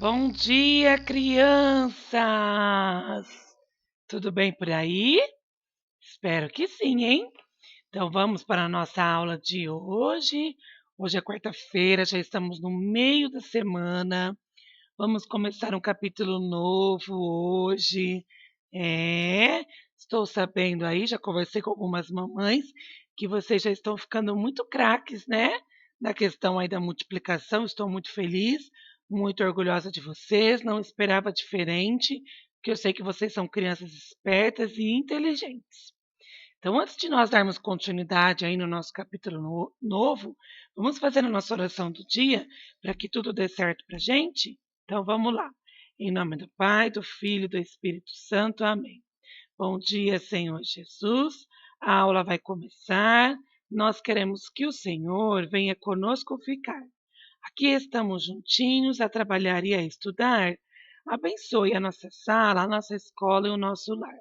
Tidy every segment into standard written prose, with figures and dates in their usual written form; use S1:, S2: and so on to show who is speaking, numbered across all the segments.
S1: Bom dia, crianças! Tudo bem por aí? Espero que sim, hein? Então vamos para a nossa aula de hoje. Hoje é quarta-feira, já estamos no meio da semana. Vamos começar um capítulo novo hoje. Estou sabendo aí, já conversei com algumas mamães, que vocês já estão ficando muito craques, né? Na questão aí da multiplicação. Estou muito feliz, muito orgulhosa de vocês. Não esperava diferente, porque eu sei que vocês são crianças espertas e inteligentes. Então, antes de nós darmos continuidade aí no nosso capítulo novo, vamos fazer a nossa oração do dia para que tudo dê certo para a gente? Então, vamos lá. Em nome do Pai, do Filho e do Espírito Santo. Amém. Bom dia, Senhor Jesus. A aula vai começar. Nós queremos que o Senhor venha conosco ficar. Aqui estamos juntinhos a trabalhar e a estudar. Abençoe a nossa sala, a nossa escola e o nosso lar.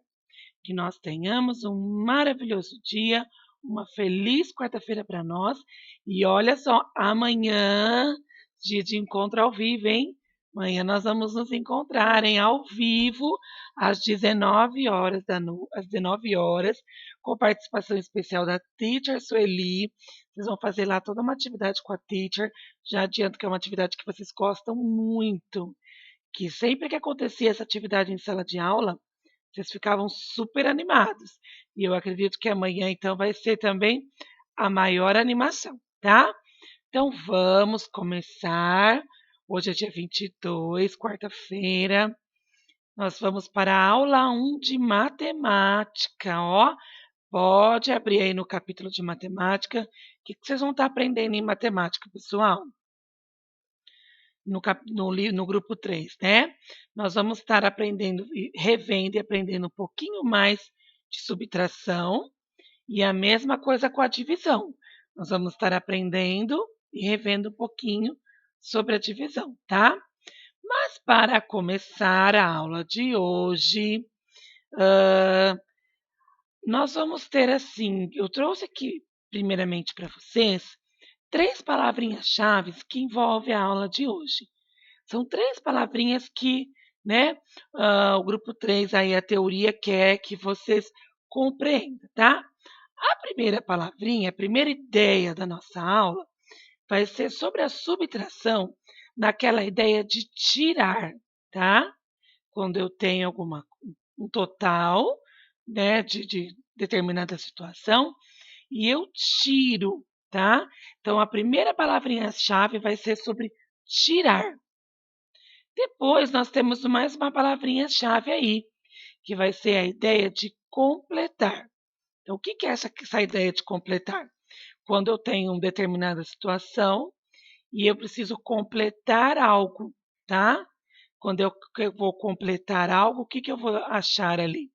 S1: Que nós tenhamos um maravilhoso dia, uma feliz quarta-feira para nós. E olha só, amanhã, dia de encontro ao vivo, hein? Amanhã nós vamos nos encontrar ao vivo às 19 horas às 19 horas, com participação especial da Teacher Sueli. Vocês vão fazer lá toda uma atividade com a Teacher. Já adianto que é uma atividade que vocês gostam muito, que sempre que acontecia essa atividade em sala de aula, vocês ficavam super animados. E eu acredito que amanhã, então, vai ser também a maior animação, tá? Então, vamos começar. Hoje é dia 22, quarta-feira. Nós vamos para a aula 1 de matemática, ó. Pode abrir aí no capítulo de matemática. O que vocês vão estar aprendendo em matemática, pessoal? No grupo 3, né? Nós vamos estar aprendendo, revendo e aprendendo um pouquinho mais de subtração e a mesma coisa com a divisão. Nós vamos estar aprendendo e revendo um pouquinho sobre a divisão, tá? Mas para começar a aula de hoje, nós vamos ter assim, eu trouxe aqui primeiramente para vocês 3 palavrinhas-chave que envolvem a aula de hoje. São 3 palavrinhas que, né, o grupo 3 aí, a teoria quer que vocês compreendam, tá? A primeira palavrinha, a primeira ideia da nossa aula vai ser sobre a subtração, naquela ideia de tirar, tá? Quando eu tenho um total, né, de determinada situação e eu tiro, tá? Então, a primeira palavrinha-chave vai ser sobre tirar. Depois nós temos mais uma palavrinha-chave aí, que vai ser a ideia de completar. Então, o que é essa ideia de completar? Quando eu tenho uma determinada situação e eu preciso completar algo, tá? Quando eu vou completar algo, o que eu vou achar ali?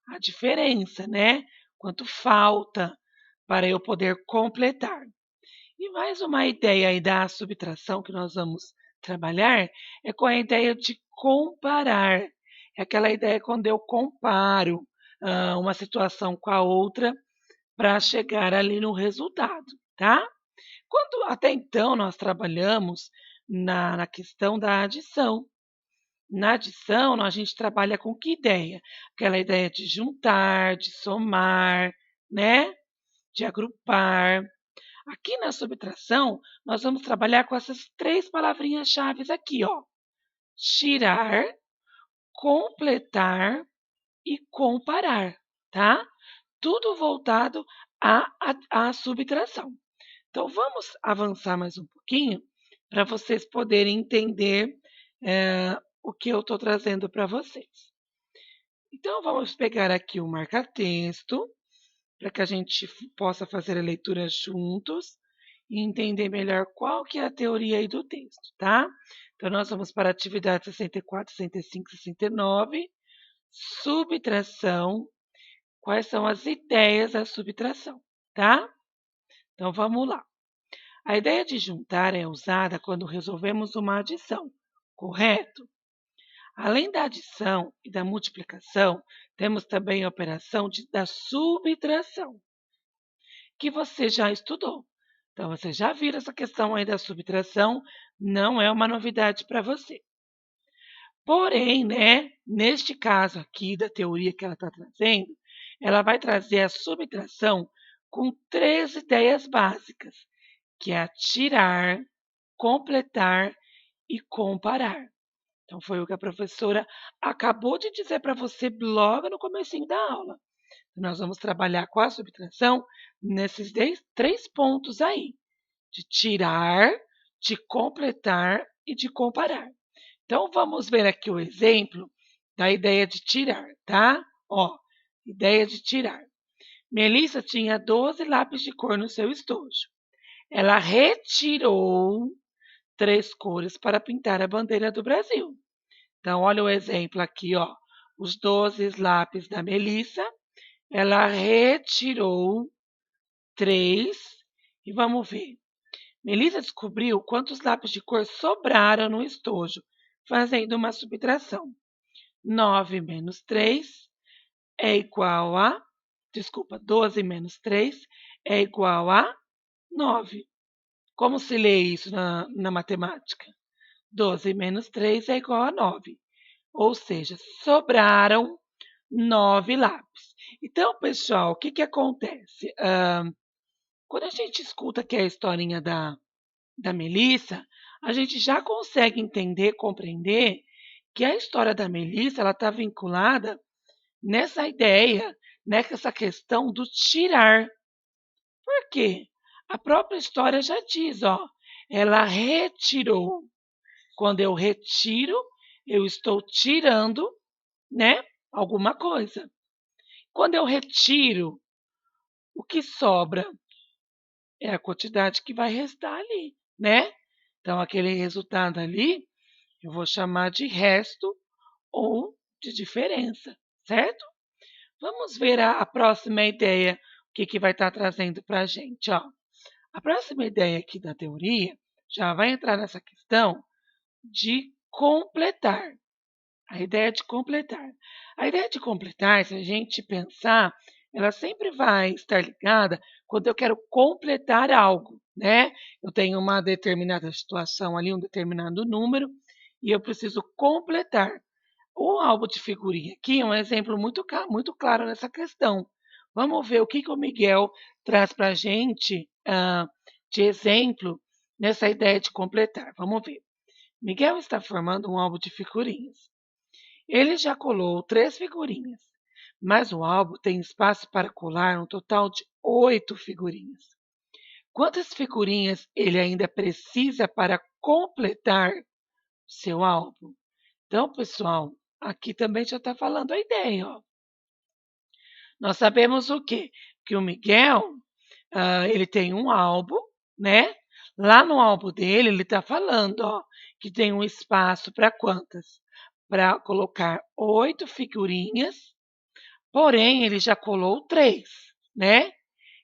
S1: A diferença, né? Quanto falta para eu poder completar. E mais uma ideia aí da subtração que nós vamos trabalhar é com a ideia de comparar. É aquela ideia quando eu comparo uma situação com a outra para chegar ali no resultado, tá? Quando até então nós trabalhamos na questão da adição. Na adição, a gente trabalha com que ideia? Aquela ideia de juntar, de somar, né? De agrupar. Aqui na subtração, nós vamos trabalhar com essas 3 palavrinhas-chave aqui, ó. Tirar, completar e comparar, tá? Tudo voltado à subtração. Então, vamos avançar mais um pouquinho para vocês poderem entender o que eu estou trazendo para vocês. Então, vamos pegar aqui o marca-texto para que a gente possa fazer a leitura juntos e entender melhor qual que é a teoria aí do texto, tá? Então, nós vamos para a atividade 64, 65, 69, subtração. Quais são as ideias da subtração, tá? Então, vamos lá. A ideia de juntar é usada quando resolvemos uma adição, correto? Além da adição e da multiplicação, temos também a operação da subtração, que você já estudou. Então, você já viu essa questão aí da subtração, não é uma novidade para você. Porém, né, neste caso aqui da teoria que ela está trazendo, ela vai trazer a subtração com 3 ideias básicas, que é a tirar, completar e comparar. Então foi o que a professora acabou de dizer para você logo no comecinho da aula. Nós vamos trabalhar com a subtração nesses 3 pontos aí, de tirar, de completar e de comparar. Então vamos ver aqui o exemplo da ideia de tirar, tá? Ó, ideia de tirar. Melissa tinha 12 lápis de cor no seu estojo. Ela retirou 3 cores para pintar a bandeira do Brasil. Então, olha o exemplo aqui, ó. Os 12 lápis da Melissa, ela retirou 3 e vamos ver. Melissa descobriu quantos lápis de cor sobraram no estojo, fazendo uma subtração. 9 menos 3 é igual a... Desculpa, 12 menos 3 é igual a 9. Como se lê isso na matemática? 12 menos 3 é igual a 9. Ou seja, sobraram 9 lápis. Então, pessoal, o que, que acontece? Quando a gente escuta aqui a historinha da Melissa, a gente já consegue entender, compreender que a história da Melissa ela está vinculada nessa ideia, nessa questão do tirar. Por quê? A própria história já diz, ó, ela retirou. Quando eu retiro, eu estou tirando, né, alguma coisa. Quando eu retiro, o que sobra é a quantidade que vai restar ali, né? Então, aquele resultado ali, eu vou chamar de resto ou de diferença, certo? Vamos ver a próxima ideia, o que, que vai estar trazendo para a gente. Ó. A próxima ideia aqui da teoria já vai entrar nessa questão de completar. A ideia de completar. A ideia de completar, se a gente pensar, ela sempre vai estar ligada quando eu quero completar algo, né? Eu tenho uma determinada situação ali, um determinado número, e eu preciso completar. O álbum de figurinha aqui é um exemplo muito claro nessa questão. Vamos ver o que, que o Miguel traz para a gente de exemplo nessa ideia de completar. Vamos ver. Miguel está formando um álbum de figurinhas. Ele já colou 3 figurinhas, mas o álbum tem espaço para colar um total de 8 figurinhas. Quantas figurinhas ele ainda precisa para completar seu álbum? Então, pessoal, aqui também já está falando a ideia. Ó. Nós sabemos o quê? Que o Miguel ele tem um álbum, né? Lá no álbum dele, ele está falando ó, que tem um espaço para quantas? Para colocar 8 figurinhas, porém ele já colou 3, né? O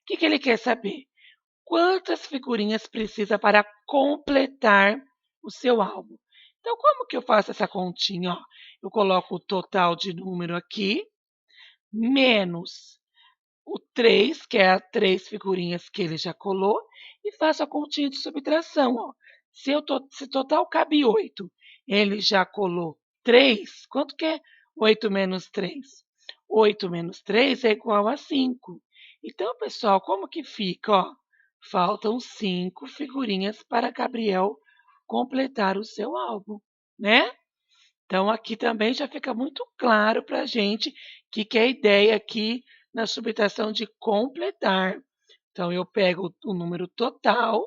S1: que, que ele quer saber? Quantas figurinhas precisa para completar o seu álbum? Então, como que eu faço essa continha? Ó, eu coloco o total de número aqui, menos o 3, que é as 3 figurinhas que ele já colou, e faço a continha de subtração. Ó. Se total cabe 8, ele já colou 3, quanto que é 8 menos 3? 8 menos 3 é igual a 5. Então, pessoal, como que fica? Ó, faltam 5 figurinhas para Gabriel completar o seu álbum, né? Então, aqui também já fica muito claro para a gente que é a ideia aqui na subtração de completar. Então, eu pego o número total,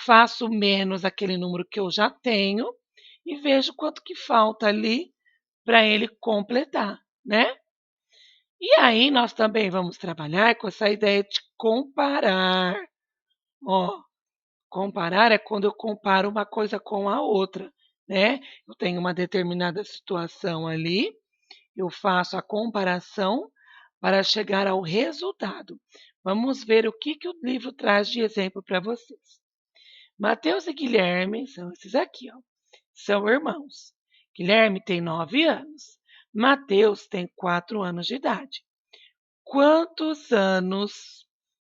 S1: faço menos aquele número que eu já tenho e vejo quanto que falta ali para ele completar, né? E aí, nós também vamos trabalhar com essa ideia de comparar. Ó, comparar é quando eu comparo uma coisa com a outra, né? Eu tenho uma determinada situação ali, eu faço a comparação para chegar ao resultado. Vamos ver o que, que o livro traz de exemplo para vocês. Mateus e Guilherme são esses aqui, ó. São irmãos. Guilherme tem 9 anos. Mateus tem 4 anos de idade. Quantos anos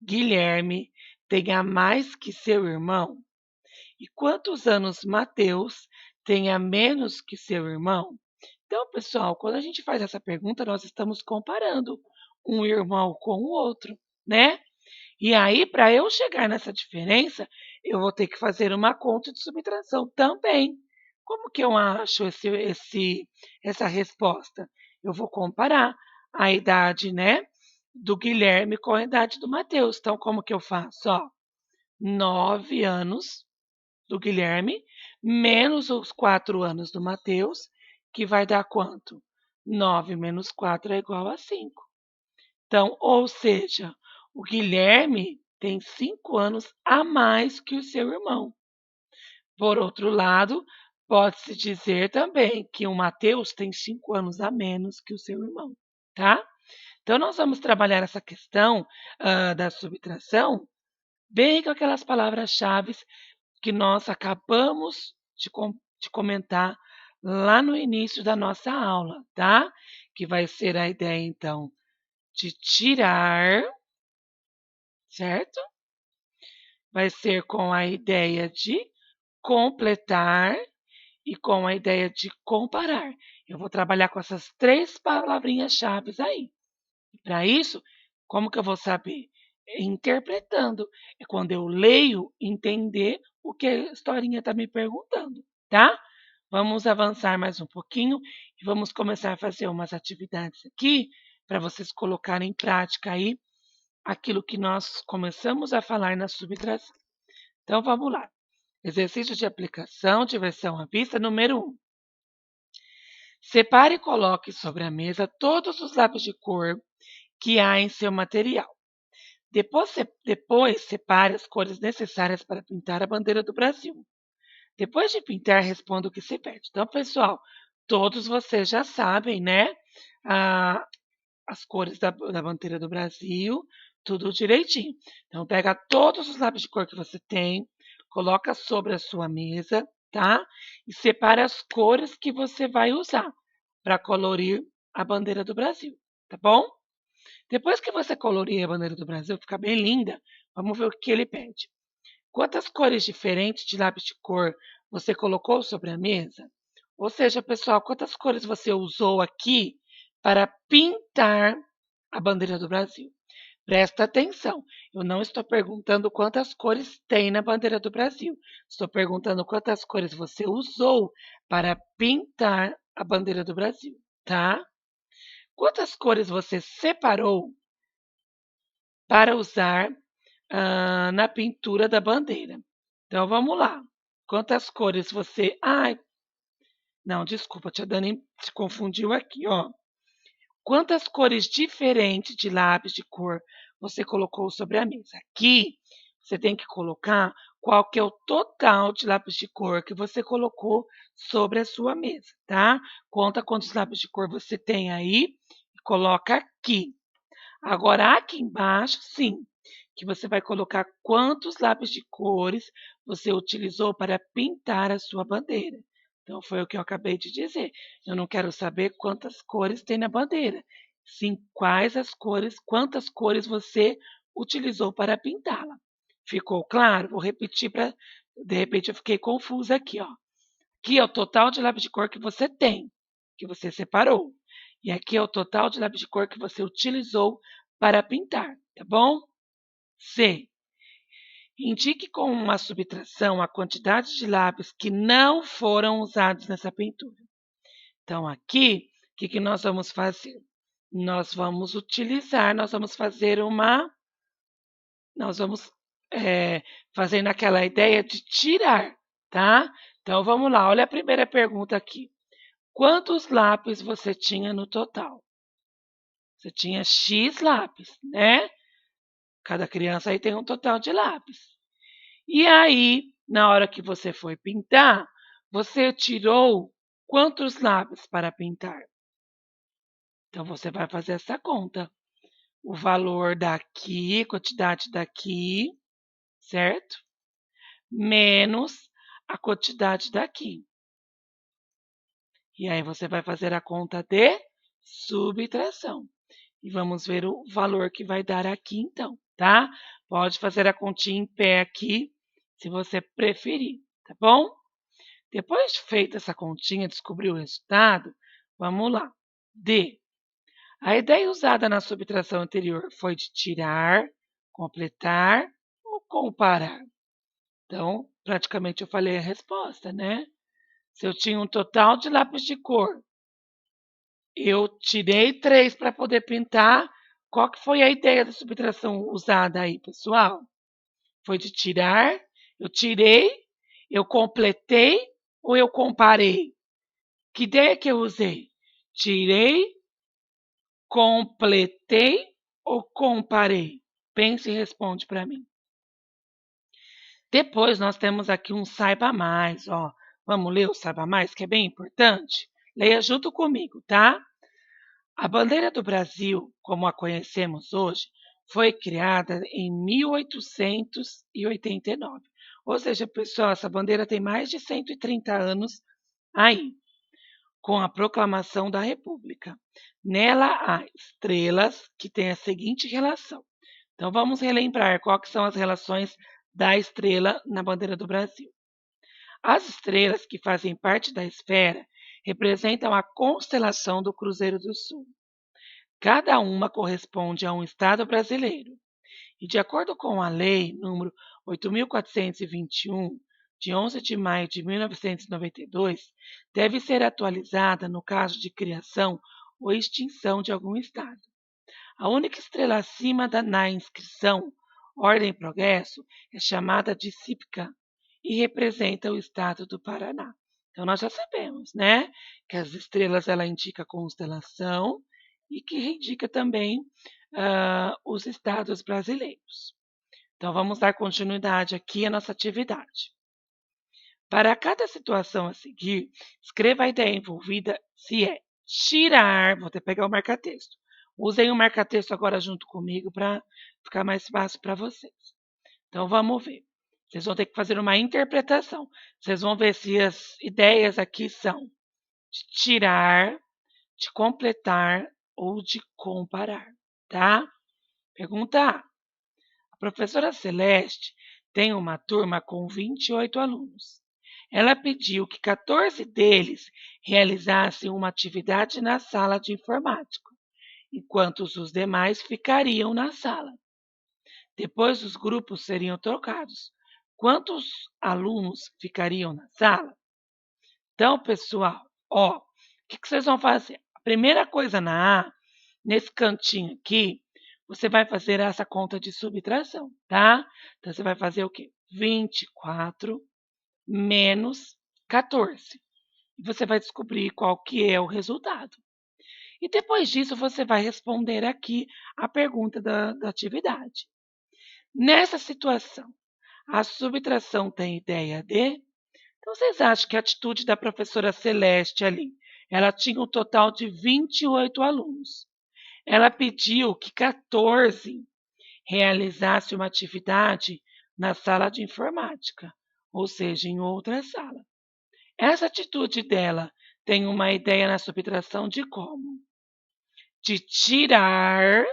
S1: Guilherme tem a mais que seu irmão? E quantos anos Mateus tem a menos que seu irmão? Então, pessoal, quando a gente faz essa pergunta, nós estamos comparando um irmão com o outro, né? E aí, para eu chegar nessa diferença, eu vou ter que fazer uma conta de subtração também. Como que eu acho essa resposta? Eu vou comparar a idade, né, do Guilherme com a idade do Mateus. Então, como que eu faço? Ó, 9 anos do Guilherme menos os 4 anos do Mateus, que vai dar quanto? 9 menos 4 é igual a 5. Então, ou seja, o Guilherme tem 5 anos a mais que o seu irmão. Por outro lado, pode-se dizer também que o Mateus tem 5 anos a menos que o seu irmão, tá? Então, nós vamos trabalhar essa questão da subtração bem com aquelas palavras-chave que nós acabamos de comentar lá no início da nossa aula, tá? Que vai ser a ideia, então, de tirar, certo? Vai ser com a ideia de completar e com a ideia de comparar. Eu vou trabalhar com essas 3 palavrinhas-chave aí. Para isso, como que eu vou saber? Interpretando. É quando eu leio, entender o que a historinha está me perguntando, tá? Vamos avançar mais um pouquinho e vamos começar a fazer umas atividades aqui para vocês colocarem em prática aí aquilo que nós começamos a falar na subtração. Então vamos lá. Exercício de aplicação de versão à vista número 1. Separe e coloque sobre a mesa todos os lápis de cor que há em seu material. Depois separe as cores necessárias para pintar a bandeira do Brasil. Depois de pintar, responda o que se pede. Então, pessoal, todos vocês já sabem, né? Ah, as cores da bandeira do Brasil, tudo direitinho. Então, pega todos os lápis de cor que você tem, coloca sobre a sua mesa, tá? E separa as cores que você vai usar para colorir a bandeira do Brasil, tá bom? Depois que você colorir a bandeira do Brasil, fica bem linda, vamos ver o que ele pede. Quantas cores diferentes de lápis de cor você colocou sobre a mesa? Ou seja, pessoal, quantas cores você usou aqui para pintar a bandeira do Brasil? Presta atenção, eu não estou perguntando quantas cores tem na bandeira do Brasil. Estou perguntando quantas cores você usou para pintar a bandeira do Brasil, tá? Quantas cores você separou para usar na pintura da bandeira? Então vamos lá. Quantas cores você. Ai, não, desculpa, tia Dani se confundiu aqui, ó. Quantas cores diferentes de lápis de cor você colocou sobre a mesa? Aqui você tem que colocar qual que é o total de lápis de cor que você colocou sobre a sua mesa, tá? Conta quantos lápis de cor você tem aí e coloca aqui. Agora, aqui embaixo, sim, que você vai colocar quantos lápis de cores você utilizou para pintar a sua bandeira. Então, foi o que eu acabei de dizer. Eu não quero saber quantas cores tem na bandeira, sim quais as cores, quantas cores você utilizou para pintá-la. Ficou claro? Vou repetir para. De repente, eu fiquei confusa aqui, ó. Aqui é o total de lápis de cor que você tem, que você separou. E aqui é o total de lápis de cor que você utilizou para pintar, tá bom? C. Indique com uma subtração a quantidade de lápis que não foram usados nessa pintura. Então, aqui, o que nós vamos fazer? Nós vamos fazer uma. Nós vamos fazer naquela ideia de tirar, tá? Então, vamos lá, olha a primeira pergunta aqui. Quantos lápis você tinha no total? Você tinha X lápis, né? Cada criança aí tem um total de lápis. E aí, na hora que você foi pintar, você tirou quantos lápis para pintar? Então, você vai fazer essa conta. O valor daqui, quantidade daqui, certo? Menos a quantidade daqui. E aí, você vai fazer a conta de subtração. E vamos ver o valor que vai dar aqui, então, tá? Pode fazer a continha em pé aqui, se você preferir, tá bom? Depois de feita essa continha, descobrir o resultado, Vamos lá. D. A ideia usada na subtração anterior foi de tirar, completar ou comparar? Então, praticamente eu falei a resposta, né? Se eu tinha um total de lápis de cor, eu tirei 3 para poder pintar. Qual que foi a ideia da subtração usada aí, pessoal? Foi de tirar, eu tirei, eu completei ou eu comparei? Que ideia que eu usei? Tirei, completei ou comparei? Pense e responde para mim. Depois nós temos aqui um saiba mais, ó. Vamos ler o saiba mais, que é bem importante? Leia junto comigo, tá? A bandeira do Brasil, como a conhecemos hoje, foi criada em 1889. Ou seja, pessoal, essa bandeira tem mais de 130 anos aí, com a proclamação da República. Nela há estrelas que têm a seguinte relação. Então vamos relembrar quais são as relações da estrela na bandeira do Brasil. As estrelas que fazem parte da esfera representam a constelação do Cruzeiro do Sul. Cada uma corresponde a um estado brasileiro. E de acordo com a Lei nº 8.421, de 11 de maio de 1992, deve ser atualizada no caso de criação ou extinção de algum estado. A única estrela acima na inscrição Ordem e Progresso é chamada de Cípica e representa o estado do Paraná. Então nós já sabemos, né, que as estrelas ela indica a constelação e que indica também os estados brasileiros. Então vamos dar continuidade aqui à nossa atividade. Para cada situação a seguir, escreva a ideia envolvida se é tirar, vou até pegar o marca-texto. Usem o marca-texto agora junto comigo para ficar mais fácil para vocês. Então vamos ver. Vocês vão ter que fazer uma interpretação. Vocês vão ver se as ideias aqui são de tirar, de completar ou de comparar, tá? Pergunta A. A professora Celeste tem uma turma com 28 alunos. Ela pediu que 14 deles realizassem uma atividade na sala de informática, enquanto os demais ficariam na sala. Depois os grupos seriam trocados. Quantos alunos ficariam na sala? Então, pessoal, ó, o que vocês vão fazer? A primeira coisa na A, nesse cantinho aqui, você vai fazer essa conta de subtração, tá? Então, você vai fazer o quê? 24 menos 14. E você vai descobrir qual que é o resultado. E depois disso, você vai responder aqui a pergunta da atividade. Nessa situação, a subtração tem ideia de? Então, vocês acham que a atitude da professora Celeste ali, ela tinha um total de 28 alunos. Ela pediu que 14 realizasse uma atividade na sala de informática, ou seja, em outra sala. Essa atitude dela tem uma ideia na subtração de como? De tirar,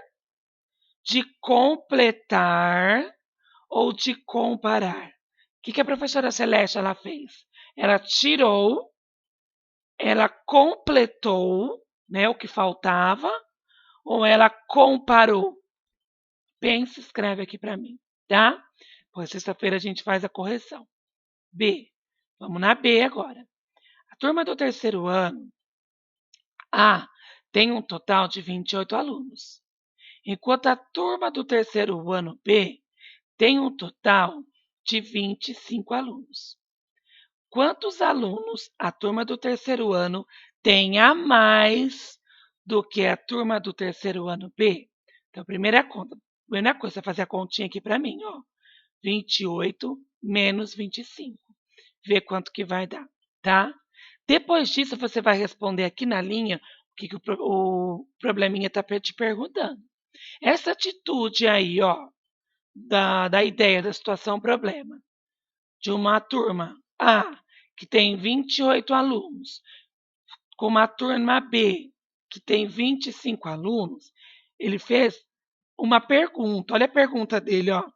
S1: de completar ou de comparar. O que a professora Celeste ela fez? Ela tirou, ela completou, né, o que faltava, ou ela comparou? Pense, escreve aqui para mim, tá? Pois sexta-feira a gente faz a correção. B. Vamos na B agora. A turma do terceiro ano A tem um total de 28 alunos, enquanto a turma do terceiro ano B tem um total de 25 alunos. Quantos alunos a turma do terceiro ano tem a mais do que a turma do terceiro ano B? Então, primeira coisa, fazer a continha aqui para mim, ó. 28 menos 25. Ver quanto que vai dar, tá? Depois disso, você vai responder aqui na linha o que o probleminha está te perguntando. Essa atitude aí, ó, da ideia da situação problema, de uma turma A, que tem 28 alunos, com uma turma B, que tem 25 alunos, ele fez uma pergunta. Olha a pergunta dele, ó.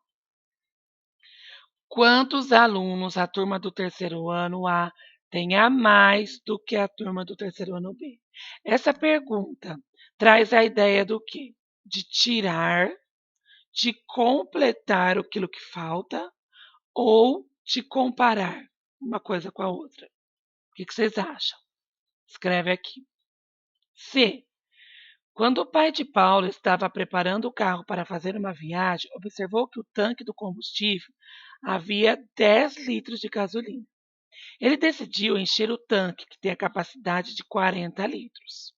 S1: Quantos alunos a turma do terceiro ano A tem a mais do que a turma do terceiro ano B? Essa pergunta traz a ideia do quê? De tirar, de completar aquilo que falta ou de comparar uma coisa com a outra. O que vocês acham? Escreve aqui. C. Quando o pai de Paulo estava preparando o carro para fazer uma viagem, observou que o tanque do combustível havia 10 litros de gasolina. Ele decidiu encher o tanque, que tem a capacidade de 40 litros.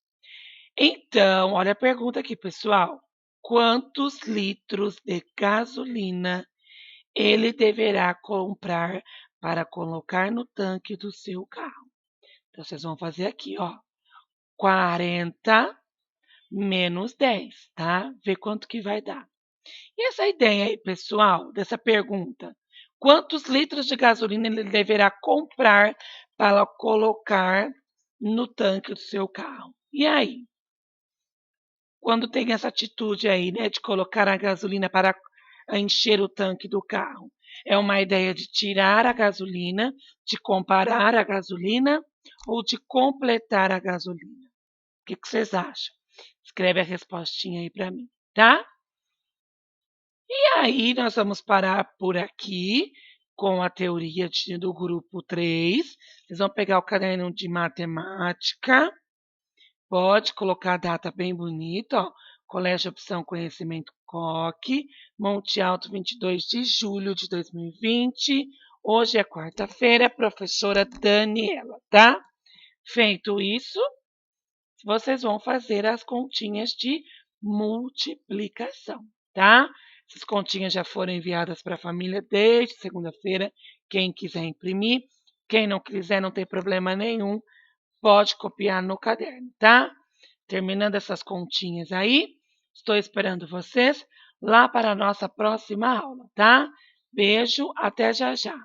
S1: Então, olha a pergunta aqui, pessoal. Quantos litros de gasolina ele deverá comprar para colocar no tanque do seu carro? Então, vocês vão fazer aqui, ó. 40 menos 10, tá? Ver quanto que vai dar. E essa ideia aí, pessoal, dessa pergunta? Quantos litros de gasolina ele deverá comprar para colocar no tanque do seu carro? E aí? Quando tem essa atitude aí, né, de colocar a gasolina para encher o tanque do carro? É uma ideia de tirar a gasolina, de comparar a gasolina ou de completar a gasolina? O que vocês acham? Escreve a respostinha aí para mim, tá? E aí nós vamos parar por aqui com a teoria do grupo 3. Vocês vão pegar o caderno de matemática. Pode colocar a data bem bonita, ó. Colégio Opção Conhecimento Coque, Monte Alto, 22 de julho de 2020. Hoje é quarta-feira, professora Daniela, tá? Feito isso, vocês vão fazer as continhas de multiplicação, tá? Essas continhas já foram enviadas para a família desde segunda-feira. Quem quiser imprimir, quem não quiser, não tem problema nenhum, pode copiar no caderno, tá? Terminando essas continhas aí, estou esperando vocês lá para a nossa próxima aula, tá? Beijo, até já já.